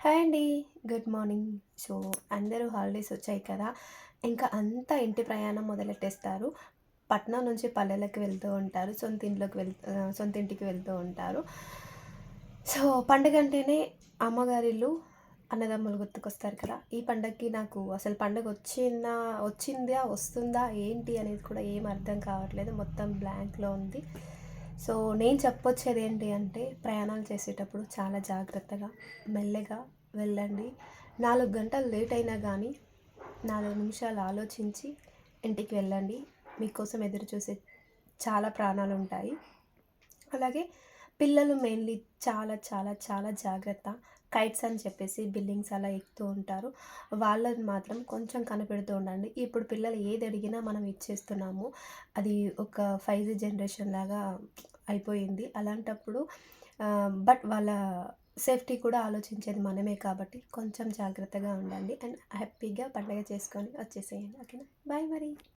Hi అండి. Good morning. So, అందరూ holidays వచ్చాయి కదా! ఇంకా అంతా ఇంటి ప్రయాణం మొదలెట్టేస్తారు. పట్నం నుంచి పల్లెలకు వెళ్తూ ఉంటారు. సొంత ఇంటికి వెళ్తూ ఉంటారు. సో, పండగంటేనే అమ్మగారిల్లు, అన్నదమ్ములు గుర్తుకొస్తారు కదా! ఈ పండగకి నాకు అసలు వచ్చిందా? వస్తుందా? ఏంటి అనేది కూడా ఏం అర్థం కావట్లేదు. మొత్తం బ్లాంక్‌లో ఉంది. సో, నేను చెప్పొచ్చేదేంటి అంటే, ప్రయాణాలు చేసేటప్పుడు చాలా జాగ్రత్తగా, మెల్లగా వెళ్ళండి. 4 గంటలు లేట్ అయినా గానీ, 4 నిమిషాలు ఆలోచించి ఇంటికి వెళ్ళండి. మీకోసం ఎదురు చూసే చాలా ప్రాణాలుంటాయి. అలాగే పిల్లలు మెయిన్‌లీ చాలా, చాలా, చాలా జాగ్రత్త. కైట్స్ అని చెప్పేసి బిల్డింగ్స్ అలా ఎక్కుతూ ఉంటారు. వాళ్ళని మాత్రం కొంచెం కనిపెడుతూ ఉండండి. ఇప్పుడు పిల్లలు ఏదడిగినా మనం ఇచ్చేస్తున్నాము. అది ఒక 5జీ జనరేషన్ లాగా అయిపోయింది. అలాంటప్పుడు బట్ వాళ్ళ సేఫ్టీ కూడా ఆలోచించేది మనమే కాబట్టి కొంచెం జాగ్రత్తగా ఉండండి. అండ్ హ్యాపీగా పండగ చేసుకొని వచ్చేసేయండి. ఓకేనా? బాయ్ మరి.